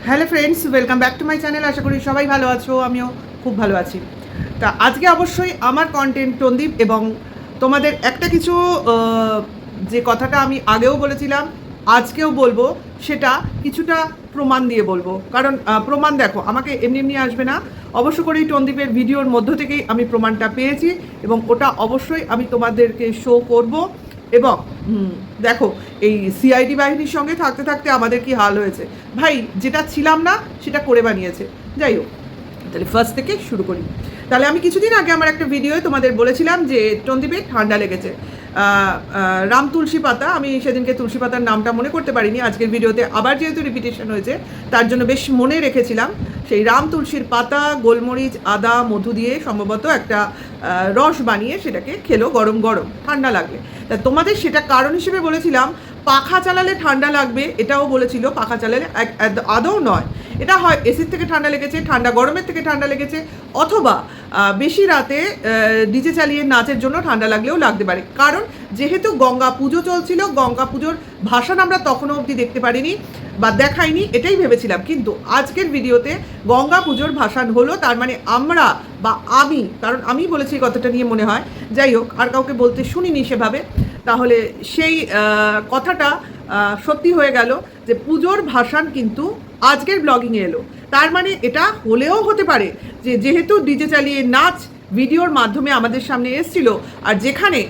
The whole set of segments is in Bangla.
Hello friends, welcome back to my channel. আশা করি সবাই ভালো আছো, আমিও খুব ভালো আছি। তা আজকে অবশ্যই আমার কন্টেন্ট টন্দীপ এবং তোমাদের একটা কিছু যে কথাটা আমি আগেও বলেছিলাম আজকেও বলবো, সেটা কিছুটা প্রমাণ দিয়ে বলবো। কারণ প্রমাণ দেখো, আমাকে এমনি এমনি আসবে না, অবশ্য করেই টন্দীপের ভিডিওর মধ্য থেকেই আমি প্রমাণটা পেয়েছি এবং ওটা অবশ্যই আমি তোমাদেরকে শো করব। এবং দেখো, এই সিআইডি বাহিনীর সঙ্গে থাকতে থাকতে আমাদের কি হাল হয়েছে ভাই, যেটা ছিলাম না সেটা করে বানিয়েছে। যাই হোক, তাহলে ফার্স্ট থেকে শুরু করি। তাহলে আমি কিছুদিন আগে আমার একটা ভিডিওয়ে তোমাদের বলেছিলাম যে টন্দীপে ঠান্ডা লেগেছে। রাম তুলসী পাতা, আমি সেদিনকে তুলসী পাতার নামটা মনে করতে পারিনি, আজকের ভিডিওতে আবার যেহেতু রিপিটেশন হয়েছে তার জন্য বেশ মনে রেখেছিলাম। সেই রাম তুলসীর পাতা, গোলমরিচ, আদা, মধু দিয়ে সম্ভবত একটা রস বানিয়ে সেটাকে খেলো গরম গরম ঠান্ডা লাগলে। তা তোমাদের সেটা কারণ হিসেবে বলেছিলাম পাখা চালালে ঠান্ডা লাগবে, এটাও বলেছিল। পাখা চালালে আদৌ নয়, এটা হয় এসির থেকে ঠান্ডা লেগেছে, ঠান্ডা গরমের থেকে ঠান্ডা লেগেছে, অথবা বেশি রাতে ডিজে চালিয়ে নাচের জন্য ঠান্ডা লাগলেও লাগতে পারে। কারণ যেহেতু গঙ্গা পুজো চলছিল, গঙ্গা পুজোর ভাসান আমরা তখনও অবধি দেখতে পারিনি বা দেখাইনি, এটাই ভেবেছিলাম। কিন্তু আজকের ভিডিওতে গঙ্গা পুজোর ভাসান হলো, তার মানে আমরা বা আমি, কারণ আমি বলেছি এই কথাটা নিয়ে মনে হয়, যাই হোক আর কাউকে বলতে শুনিনি সেভাবে, তাহলে সেই কথাটা সত্যি হয়ে গেল যে পুজোর ভাসান কিন্তু আজকের ব্লগিংয়ে এলো। তার মানে এটা হলেও হতে পারে যে যেহেতু ডিজে চালিয়ে নাচ ভিডিওর মাধ্যমে আমাদের সামনে এসেছিল, আর যেখানে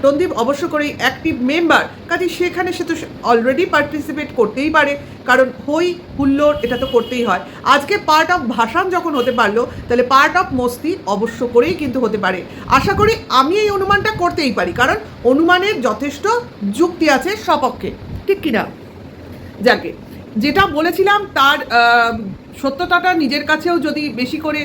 টন্দীপ অবশ্য করেই অ্যাক্টিভ মেম্বার, কাজে সেখানে সে তো অলরেডি পার্টিসিপেট করতেই পারে, কারণ হই হুল্লোড় এটা তো করতেই হয়। আজকে পার্ট অফ ভাসান যখন হতে পারলো, তাহলে পার্ট অফ মস্তি অবশ্য করেই কিন্তু হতে পারে। আশা করি আমি এই অনুমানটা করতেই পারি, কারণ অনুমানের যথেষ্ট যুক্তি আছে সপক্ষে, ঠিক কিনা? যাকে যেটা বলেছিলাম তার সত্যতাটা নিজের কাছেও যদি বেশি করে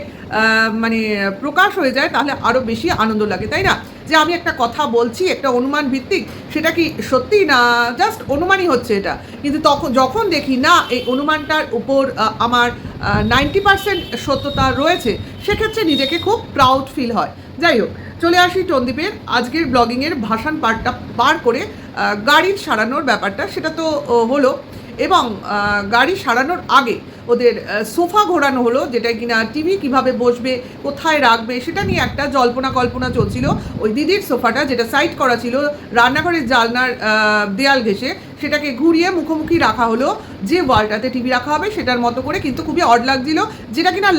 মানে প্রকাশ হয়ে যায়, তাহলে আরও বেশি আনন্দ লাগে, তাই না? যে আমি একটা কথা বলছি একটা অনুমান ভিত্তিক, সেটা কি সত্যি না জাস্ট অনুমানই হচ্ছে এটা, কিন্তু যখন দেখি না এই অনুমানটার উপর আমার 90% সত্যতা রয়েছে, সেক্ষেত্রে নিজেকে খুব প্রাউড ফিল হয়। যাই হোক, চলে আসি টন্দীপের আজকের ব্লগিংয়ের ভাসান পার্টটা পার করে গাড়ির সারানোর ব্যাপারটা, সেটা তো হলো। এবং গাড়ি সারানোর আগে ওদের সোফা ঘোরানো হলো, যেটা কিনা টিভি কিভাবে বসবে, কোথায় রাখবে, সেটা নিয়ে একটা জল্পনা কল্পনা চলছিল। ওই দিদির সোফাটা যেটা সাইড করা ছিল রান্নাঘরের জানলার দেয়াল ঘেঁষে, সেটাকে ঘুরিয়ে মুখোমুখি রাখা হলো যে ওয়ালটাতে টিভি রাখা হবে সেটার মতো করে, কিন্তু খুবই অড লাগছিল, যেটা কিনা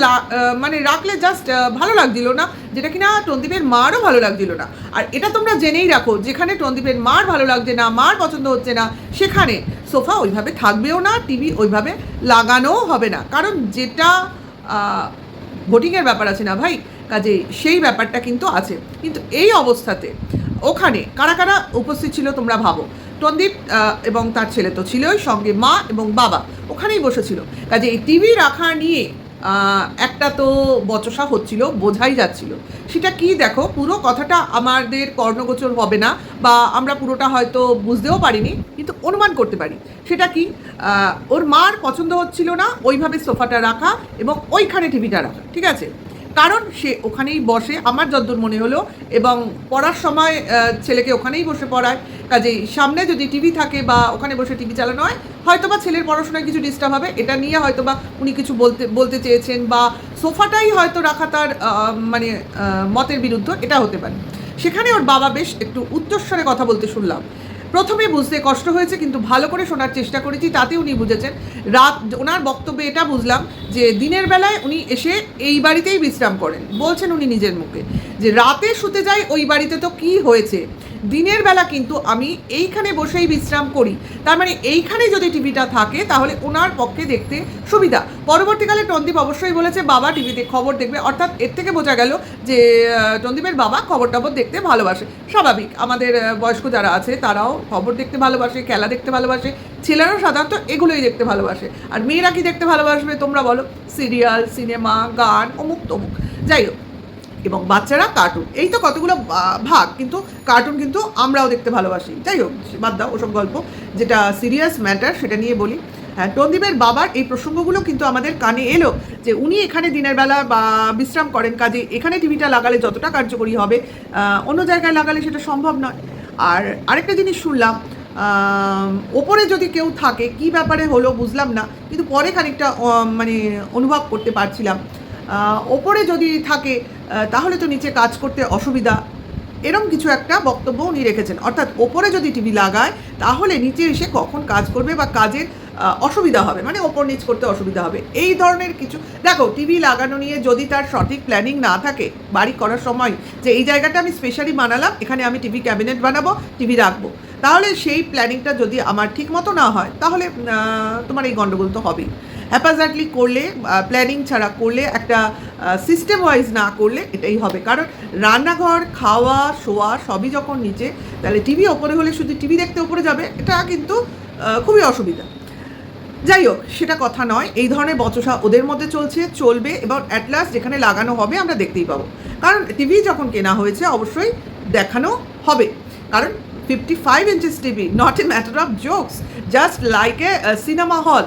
মানে রাখলে জাস্ট ভালো লাগছিল না, যেটা কিনা টন্দীপের মারও ভালো লাগছিল না। আর এটা তোমরা জেনেই রাখো, যেখানে টন্দীপের মার ভালো লাগছে না, মার পছন্দ হচ্ছে না, সেখানে সোফা ওইভাবে থাকবেও না, টিভি ওইভাবে লাগানোও হবে না, কারণ যেটা ভোটিংয়ের ব্যাপার আছে না ভাই, কাজে সেই ব্যাপারটা কিন্তু আছে। কিন্তু এই অবস্থাতে ওখানে কারা কারা উপস্থিত ছিল তোমরা ভাবো। টন্দীপ এবং তার ছেলে তো ছিলই, সঙ্গে মা এবং বাবা ওখানেই বসেছিল। কাজে এই টিভি রাখা নিয়ে একটা তো বচসা হচ্ছিল, বোঝাই যাচ্ছিল। সেটা কি দেখো, পুরো কথাটা আমাদের কর্ণগোচর হবে না, বা আমরা পুরোটা হয়তো বুঝতেও পারিনি, কিন্তু অনুমান করতে পারি। সেটা কি, ওর মার পছন্দ হচ্ছিল না ওইভাবে সোফাটা রাখা এবং ওইখানে টিভিটা রাখা, ঠিক আছে? কারণ সে ওখানেই বসে আমার যতদূর মনে হলো, এবং পড়ার সময় ছেলেকে ওখানেই বসে পড়ায়। কাজেই সামনে যদি টিভি থাকে বা ওখানে বসে টিভি চালানো হয়, হয়তো বা ছেলের পড়াশোনায় কিছু ডিস্টার্ব হবে, এটা নিয়ে হয়তো বা উনি কিছু বলতে চেয়েছেন, বা সোফাটাই হয়তো রাখা তার মানে মতের বিরুদ্ধ, এটা হতে পারে। সেখানে ওর বাবা বেশ একটু উচ্চস্বরে কথা বলতে শুনলাম। প্রথমে বুঝতে কষ্ট হয়েছে, কিন্তু ভালো করে শোনার চেষ্টা করেছি, তাতে উনি বুঝেছেন। রাত ওনার বক্তব্যে এটা বুঝলাম যে দিনের বেলায় উনি এসে এই বাড়িতেই বিশ্রাম করেন, বলছেন উনি নিজের মুখে, যে রাতে শুতে যাই ওই বাড়িতে তো কি হয়েছে, দিনের বেলা কিন্তু আমি এইখানে বসেই বিশ্রাম করি। তার মানে এইখানে যদি টিভিটা থাকে তাহলে ওনার পক্ষে দেখতে সুবিধা। পরবর্তীকালে টন্দীপ অবশ্যই বলেছে বাবা টিভিতে খবর দেখবে, অর্থাৎ এর থেকে বোঝা গেল যে টন্দীপের বাবা খবর টবর দেখতে ভালোবাসে। স্বাভাবিক, আমাদের বয়স্ক যারা আছে তারাও খবর দেখতে ভালোবাসে, খেলা দেখতে ভালোবাসে, ছেলেরাও সাধারণত এগুলোই দেখতে ভালোবাসে। আর মেয়েরা কি দেখতে ভালোবাসবে তোমরা বলো? সিরিয়াল, সিনেমা, গান, অমুক তমুক, যাই হোক। এবং বাচ্চারা কার্টুন, এই তো কতগুলো ভাগ, কিন্তু কার্টুন কিন্তু আমরাও দেখতে ভালোবাসি। যাই হোক, বাদ দাও ওসব গল্প, যেটা সিরিয়াস ম্যাটার সেটা নিয়ে বলি। হ্যাঁ, টন্দীপের বাবার এই প্রসঙ্গগুলো কিন্তু আমাদের কানে এলো, যে উনি এখানে দিনের বেলা বা বিশ্রাম করেন, কাজে এখানে টিভিটা লাগালে যতটা কার্যকরী হবে অন্য জায়গায় লাগালে সেটা সম্ভব নয়। আর আরেকটা জিনিস শুনলাম, ওপরে যদি কেউ থাকে কি ব্যাপারে হলো বুঝলাম না, কিন্তু পরে খানিকটা মানে অনুভব করতে পারছিলাম। ওপরে যদি থাকে তাহলে তো নিচে কাজ করতে অসুবিধা, এরম কিছু একটা বক্তব্য উনি রেখেছেন। অর্থাৎ ওপরে যদি টিভি লাগায় তাহলে নিচে এসে কখন কাজ করবে বা কাজের অসুবিধা হবে, মানে ওপর নিচ করতে অসুবিধা হবে, এই ধরনের কিছু। দেখো, টিভি লাগানো নিয়ে যদি তার সঠিক প্ল্যানিং না থাকে বাড়ি করার সময়, যে এই জায়গাটা আমি স্পেশালি বানালাম, এখানে আমি টিভি ক্যাবিনেট বানাবো, টিভি রাখবো, তাহলে সেই প্ল্যানিংটা যদি আমার ঠিক মতো না হয় তাহলে তোমার এই গণ্ডগোল তো হবেই। হ্যাপাজার্টলি করলে, প্ল্যানিং ছাড়া করলে, একটা সিস্টেম ওয়াইজ না করলে এটাই হবে। কারণ রান্নাঘর, খাওয়া, শোয়া সবই যখন নিচে, তাহলে টিভি ওপরে হলে শুধু টিভি দেখতে ওপরে যাবে, এটা কিন্তু খুবই অসুবিধা। যাই হোক, সেটা কথা নয়, এই ধরনের বচসা ওদের মধ্যে চলবে, এবং অ্যাট লাস্ট যেখানে লাগানো হবে আমরা দেখতেই পাবো। কারণ টিভি যখন কেনা হয়েছে অবশ্যই দেখানো হবে, কারণ 55 inches TV, not a matter of jokes, just like a cinema hall,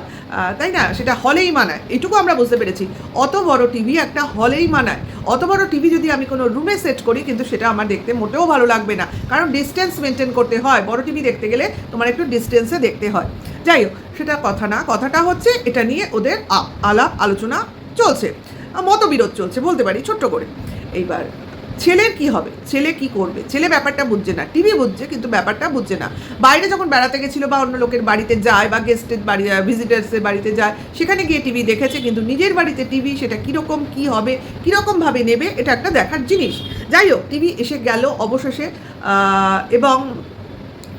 তাই না? সেটা হলেই মানায়, এটুকু আমরা বুঝতে পেরেছি। অত বড় টিভি একটা হলেই মানায়। অত বড় টিভি যদি আমি কোনো রুমে সেট করি, কিন্তু সেটা আমার দেখতে মোটেও ভালো লাগবে না, কারণ ডিস্টেন্স মেনটেন করতে হয়। বড় টিভি দেখতে গেলে তোমার একটু ডিস্টেন্সে দেখতে হয়। যাই হোক, সেটা কথা না, কথাটা হচ্ছে এটা নিয়ে ওদের আলাপ আলোচনা চলছে, মতবিরোধ চলছে বলতে পারি ছোট্ট করে। এইবার ছেলের কি হবে, ছেলে কি করবে? ছেলে ব্যাপারটা বুঝছে না, টিভি বুঝছে কিন্তু ব্যাপারটা বুঝছে না। বাইরে যখন বেড়াতে গেছিলো বা অন্য লোকের বাড়িতে যায় বা গেস্টের বাড়ি, ভিজিটার্সের বাড়িতে যায়, সেখানে গিয়ে টিভি দেখেছে, কিন্তু নিজের বাড়িতে টিভি সেটা কীরকম কী হবে, কীরকমভাবে নেবে, এটা একটা দেখার জিনিস। যাই হোক, টিভি এসে গেল অবশেষে, এবং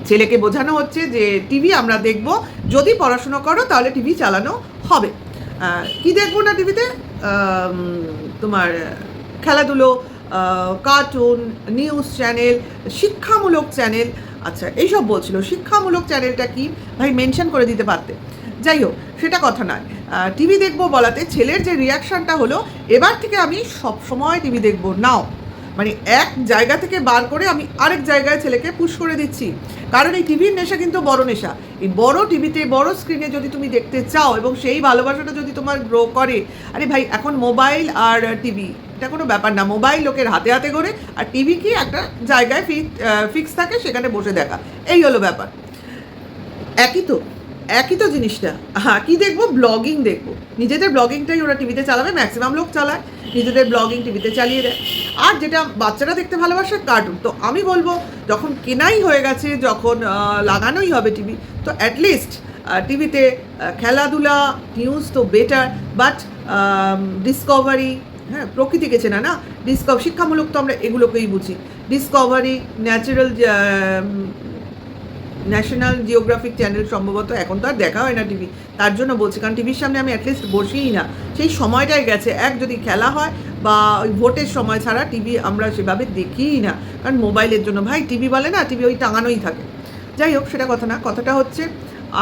ছেলেকে বোঝানো হচ্ছে যে টিভি আমরা দেখব, যদি পড়াশুনো করো তাহলে টিভি চালানো হবে। কি দেখবো না টিভিতে? তোমার খেলাধুলো, কার্টুন, নিউজ চ্যানেল, শিক্ষামূলক চ্যানেল। আচ্ছা, এইসব বলছিল। শিক্ষামূলক চ্যানেলটা কি ভাই মেনশন করে দিতে পারতে। যাই হোক, সেটা কথা নয়। টিভি দেখবো বলাতে ছেলের যে রিয়াকশানটা হলো, এবার থেকে আমি সব সময় টিভি দেখবো নাও, মানে এক জায়গা থেকে বার করে আমি আরেক জায়গায় ছেলেকে পুশ করে দিচ্ছি। কারণ এই টিভির নেশা কিন্তু বড় নেশা। এই বড় টিভিতে, বড় স্ক্রিনে যদি তুমি দেখতে চাও এবং সেই ভালোবাসাটা যদি তোমার গ্রো করে, আরে ভাই, এখন মোবাইল আর টিভি এটা কোনো ব্যাপার না। মোবাইল লোকের হাতে হাতে করে, আর টিভি কি একটা জায়গায় ফিক্স থাকে, সেখানে বসে দেখা, এই হলো ব্যাপার। একই তো জিনিসটা। হ্যাঁ, কী দেখবো? ব্লগিং দেখবো। নিজেদের ব্লগিংটাই ওরা টিভিতে চালাবে, ম্যাক্সিমাম লোক চালায়, নিজেদের ব্লগিং টিভিতে চালিয়ে দেয়। আর যেটা বাচ্চারা দেখতে ভালোবাসে, কার্টুন। তো আমি বলবো, যখন কেনাই হয়ে গেছে, যখন লাগানোই হবে টিভি, তো অ্যাটলিস্ট টিভিতে খেলাধুলা, নিউজ তো বেটার, বাট ডিসকভারি, হ্যাঁ, প্রকৃতিকে চেনা না, শিক্ষামূলক তো আমরা এগুলোকেই বুঝি। ডিসকভারি, ন্যাশনাল জিওগ্রাফিক চ্যানেল সম্ভবত এখন তো আর দেখা হয় না টিভি, তার জন্য বলছি। কারণ টিভির সামনে আমি অ্যাটলিস্ট বসিই না, সেই সময়টাই গেছে। যদি খেলা হয় বা ওই ভোটের সময় ছাড়া টিভি আমরা সেভাবে দেখিই না, কারণ মোবাইলের জন্য। ভাই, টিভি বলে না, টিভি ওই টাঙানোই থাকে। যাই হোক, সেটা কথা না, কথাটা হচ্ছে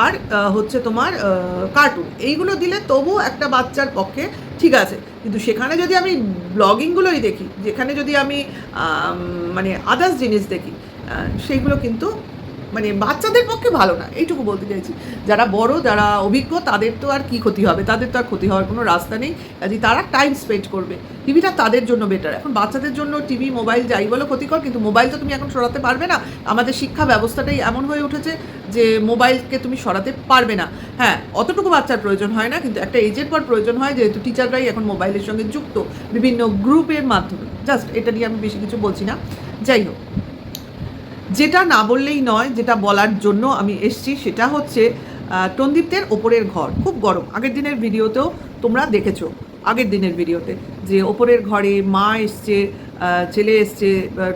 আর হচ্ছে তোমার কার্টুন, এইগুলো দিলে তবু একটা বাচ্চার পক্ষে ঠিক আছে। কিন্তু সেখানে যদি আমি ব্লগিংগুলোই দেখি, যেখানে যদি আমি মানে আদার্স জিনিস দেখি, সেইগুলো কিন্তু মানে বাচ্চাদের পক্ষে ভালো না, এইটুকু বলতে চাইছি। যারা বড়, যারা অভিজ্ঞ, তাদের তো আর কি ক্ষতি হবে? তাদের তো আর ক্ষতি হওয়ার কোনো রাস্তা নেই, কাজে তারা টাইম স্পেন্ড করবে। টিভিটা তাদের জন্য বেটার। এখন বাচ্চাদের জন্য টিভি, মোবাইল যাই বলো ক্ষতিকর, কিন্তু মোবাইল তো তুমি এখন সরাতে পারবে না। আমাদের শিক্ষা ব্যবস্থাটাই এমন হয়ে উঠেছে যে মোবাইলকে তুমি সরাতে পারবে না। হ্যাঁ, অতটুকু বাচ্চার প্রয়োজন হয় না, কিন্তু একটা এজের পর প্রয়োজন হয়, যেহেতু টিচাররাই এখন মোবাইলের সঙ্গে যুক্ত বিভিন্ন গ্রুপের মাধ্যমে। জাস্ট এটা নিয়ে আমি বেশি কিছু বলছি না। যাই হোক, যেটা না বললেই নয়, যেটা বলার জন্য আমি এসছি, সেটা হচ্ছে টনদীপ্তের ওপরের ঘর খুব গরম। আগের দিনের ভিডিওতেও তোমরা দেখেছো, আগের দিনের ভিডিওতে, যে ওপরের ঘরে মা এসছে, ছেলে এসছে,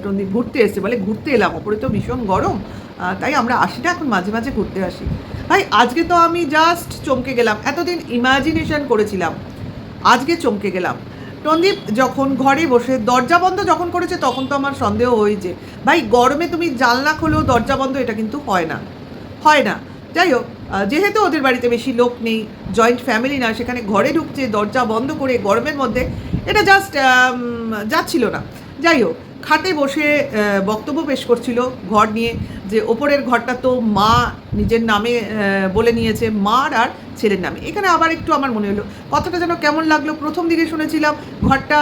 টনদীপ ঘুরতে এসছে, বলে ঘুরতে এলাম, ওপরে তো ভীষণ গরম, তাই আমরা আসি না, এখন মাঝে মাঝে ঘুরতে আসি। ভাই, আজকে তো আমি জাস্ট চমকে গেলাম। এতদিন ইমাজিনেশন করেছিলাম, আজকে চমকে গেলাম। টনদীপ যখন ঘরে বসে দরজা বন্ধ যখন করেছে, তখন তো আমার সন্দেহ হয়েছে, ভাই গরমে তুমি জানলা খোলো, দরজা বন্ধ, এটা কিন্তু হয় না। যাই হোক, যেহেতু ওদের বাড়িতে বেশি লোক নেই, জয়েন্ট ফ্যামিলি না, সেখানে ঘরে ঢুকছে দরজা বন্ধ করে গরমের মধ্যে, এটা জাস্ট যাচ্ছিল না। যাই হোক, খাটে বসে বক্তব্য পেশ করছিল ঘর নিয়ে, যে ওপরের ঘরটা তো মা নিজের নামে বলে নিয়েছে, মার আর ছেলের নামে। এখানে আবার একটু আমার মনে হলো কথাটা যেন কেমন লাগলো। প্রথম দিকে শুনেছিলাম ঘরটা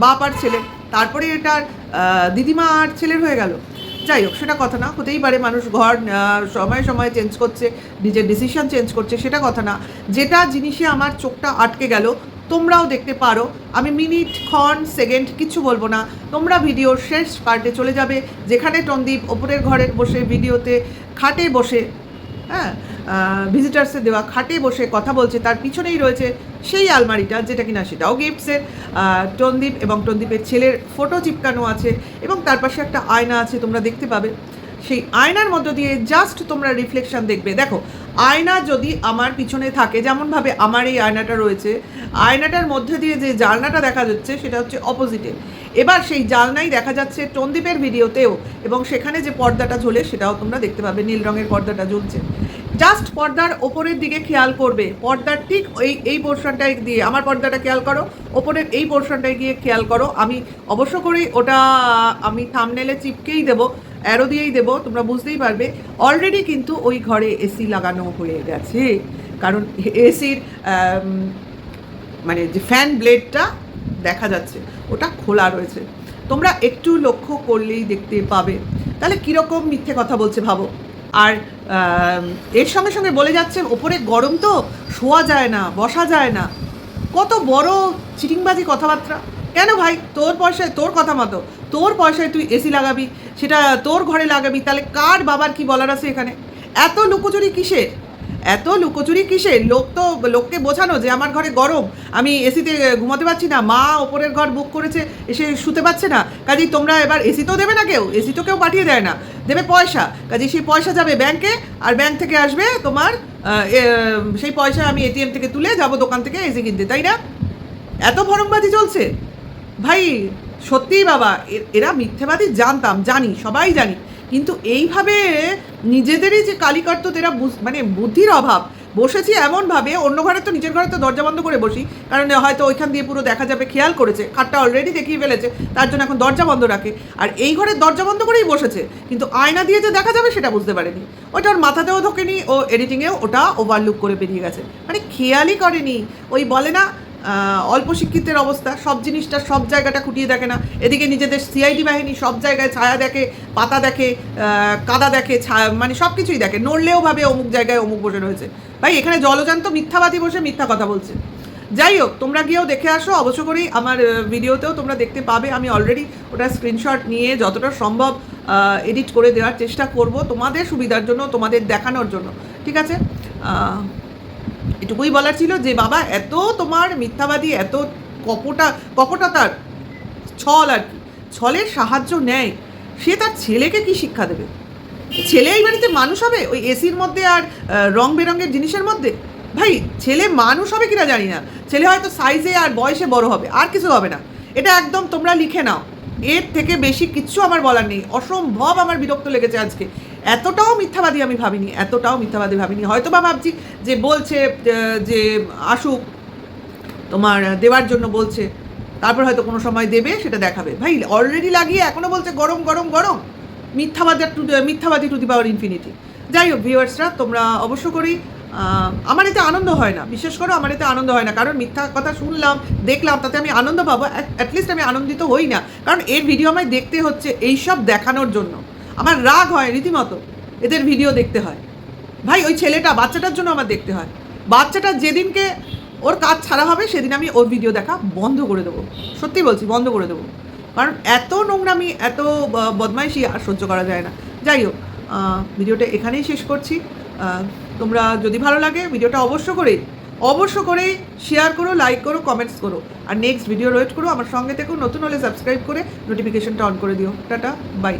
বাপ আর ছেলের, তারপরে এটা দিদিমা আর ছেলের হয়ে গেল। যাই হোক, সেটা কথা না, হতেই পারে মানুষ ঘর সময়ে সময়ে চেঞ্জ করছে, নিজের ডিসিশন চেঞ্জ করছে, সেটা কথা না। যেটা জিনিসে আমার চোখটা আটকে গেল, তোমরাও দেখতে পারো, আমি মিনিট ক্ষণ সেকেন্ড কিচ্ছু বলবো না, তোমরা ভিডিওর শেষ পার্টে চলে যাবে, যেখানে টনদীপ ওপরের ঘরে বসে ভিডিওতে খাটে বসে, হ্যাঁ, ভিজিটার্সে দেওয়া খাটে বসে কথা বলছে, তার পিছনেই রয়েছে সেই আলমারিটা, যেটা কিনা সেটাও গিফটসের, টনদীপ এবং টনদীপের ছেলের ফটো চিপকানো আছে, এবং তার পাশে একটা আয়না আছে, তোমরা দেখতে পাবে। সেই আয়নার মধ্য দিয়ে জাস্ট তোমরা রিফ্লেকশন দেখবে। দেখো, আয়না যদি আমার পিছনে থাকে, যেমনভাবে আমার এই আয়নাটা রয়েছে, আয়নাটার মধ্যে দিয়ে যে জানলাটা দেখা যাচ্ছে সেটা হচ্ছে অপোজিটে। এবার সেই জানলাই দেখা যাচ্ছে টনদীপের ভিডিওতেও, এবং সেখানে যে পর্দাটা ঝোলে সেটাও তোমরা দেখতে পাবে, নীল রঙের পর্দাটা ঝুলছে। জাস্ট পর্দার ওপরের দিকে খেয়াল করবে, পর্দার ঠিক এই পোর্শনটায় দিয়ে, আমার পর্দাটা খেয়াল করো, ওপরের এই পোর্শনটায় গিয়ে খেয়াল করো। আমি অবশ্য করেই ওটা আমি থাম্বনেলে চিপকেই দেবো, অ্যারো দিয়েই দেবো, তোমরা বুঝতেই পারবে। অলরেডি কিন্তু ওই ঘরে এসি লাগানো হয়ে গেছে, কারণ এসির মানে যে ফ্যান ব্লেডটা দেখা যাচ্ছে ওটা খোলা রয়েছে, তোমরা একটু লক্ষ্য করলেই দেখতে পাবে। তাহলে কীরকম মিথ্যে কথা বলছে ভাবো। আর এর সঙ্গে সঙ্গে বলে যাচ্ছে ওপরে গরম তো, শোয়া যায় না, বসা যায় না। কত বড় চিটিংবাজি কথাবার্তা। কেন ভাই, তোর পয়সায়, তোর কথা মতো, তোর পয়সায় তুই এসি লাগাবি, সেটা তোর ঘরে লাগাবি, তাহলে কার বাবার কি বলার আছে এখানে? এত লুকোচুরি কিসের? এত লুকোচুরি কিসের? লোককে বোঝানো যে আমার ঘরে গরম, আমি এসিতে ঘুমাতে পারছি না, মা ওপরের ঘর বুক করেছে, এসে শুতে পারছে না, কাজেই তোমরা এবার এসি তো দেবে না, কেউ এসি তো কেউ পাঠিয়ে দেয় না, দেবে পয়সা, কাজেই সেই পয়সা যাবে ব্যাংকে, আর ব্যাংক থেকে আসবে তোমার সেই পয়সা আমি এটিএম থেকে তুলে যাব দোকান থেকে এসি কিনতে, তাই না? এত ভরমবাজি চলছে ভাই, সত্যিই বাবা, এরা মিথ্যেবাদী জানি, সবাই জানি, কিন্তু এইভাবে নিজেদেরই যে কালিকর্ত, এরা মানে বুদ্ধির অভাব। বসেছি এমনভাবে, অন্য ঘরে তো, নিজের ঘরে তো দরজা বন্ধ করে বসি, কারণ হয়তো ওইখান দিয়ে পুরো দেখা যাবে, খেয়াল করেছে, খাটটা অলরেডি দেখিয়ে ফেলেছে, তার জন্য এখন দরজা বন্ধ রাখে। আর এই ঘরের দরজা বন্ধ করেই বসেছে, কিন্তু আয়না দিয়ে যে দেখা যাবে সেটা বুঝতে পারেনি, ওইটা ওর মাথাতেও ঢোকেনি, ও এডিটিংয়েও ওটা ওভারলুক করে বেরিয়ে গেছে, মানে খেয়ালই করেনি। ওই বলে না, অল্প শিক্ষিতের অবস্থা, সব জিনিসটা, সব জায়গাটা খুঁটিয়ে দেখে না। এদিকে নিজেদের সিআইডি বাহিনী সব জায়গায় ছায়া দেখে, পাতা দেখে, কাদা দেখে, মানে সব কিছুই দেখে, নড়লেও ভাবে অমুক জায়গায় অমুক বসে রয়েছে। ভাই, এখানে জলজান্ত মিথ্যাবাদী বসে মিথ্যা কথা বলছে। যাই হোক, তোমরা গিয়েও দেখে আসো, অবশ্য করেই আমার ভিডিওতেও তোমরা দেখতে পাবে, আমি অলরেডি ওটা স্ক্রিনশট নিয়ে যতটা সম্ভব এডিট করে দেওয়ার চেষ্টা করব, তোমাদের সুবিধার জন্য, তোমাদের দেখানোর জন্য, ঠিক আছে? এটুকুই বলার ছিল যে বাবা, এত তোমার মিথ্যাবাদী, এত কপটতার ছল, আর কি ছলের সাহায্য নেয়, সে তার ছেলেকে কি শিক্ষা দেবে? ছেলে এই বাড়িতে মানুষ হবে ওই এসির মধ্যে আর রং বেরঙের জিনিসের মধ্যে? ভাই, ছেলে মানুষ হবে কিনা জানি না, ছেলে হয়তো সাইজে আর বয়সে বড় হবে, আর কিছু হবে না। এটা একদম তোমরা লিখে নাও, এর থেকে বেশি কিচ্ছু আমার বলার নেই। অসম্ভব আমার বিরক্ত লেগেছে আজকে, এতটাও মিথ্যাবাদী আমি ভাবিনি। হয়তো বা ভাবছি যে বলছে যে আসুক, তোমার দেওয়ার জন্য বলছে, তারপর হয়তো কোনো সময় দেবে, সেটা দেখাবে। ভাই, অলরেডি লাগিয়ে এখনও বলছে গরম গরম গরম, মিথ্যাবাদী টু দি পাওয়ার ইনফিনিটি। যাই হোক ভিউয়ার্সরা, তোমরা অবশ্য করেই, আমার এতে আনন্দ হয় না, বিশেষ করে আমার এতে আনন্দ হয় না, কারণ মিথ্যা কথা শুনলাম, দেখলাম, তাতে আমি আনন্দ পাবো? অ্যাটলিস্ট আমি আনন্দিত হই না, কারণ এর ভিডিও আমায় দেখতে হচ্ছে এইসব দেখানোর জন্য। আমার রাগ হয় রীতিমতো, এদের ভিডিও দেখতে হয়। ভাই, ওই ছেলেটা, বাচ্চাটার জন্য আমার দেখতে হয়। বাচ্চাটা যেদিনকে ওর কাজ ছাড়া হবে, সেদিন আমি ওর ভিডিও দেখা বন্ধ করে দেবো, সত্যি বলছি, বন্ধ করে দেবো, কারণ এত নোংরামি, এত বদমাইশি আর সহ্য করা যায় না। যাই হোক, ভিডিওটা এখানেই শেষ করছি। তোমরা যদি ভালো লাগে ভিডিওটা অবশ্য করে শেয়ার করো, লাইক করো, কমেন্টস করো, আর নেক্সট ভিডিও ওয়েট করো। আমার সঙ্গে থেকেও, নতুন হলে সাবস্ক্রাইব করে নোটিফিকেশনটা অন করে দিও। Tata, by.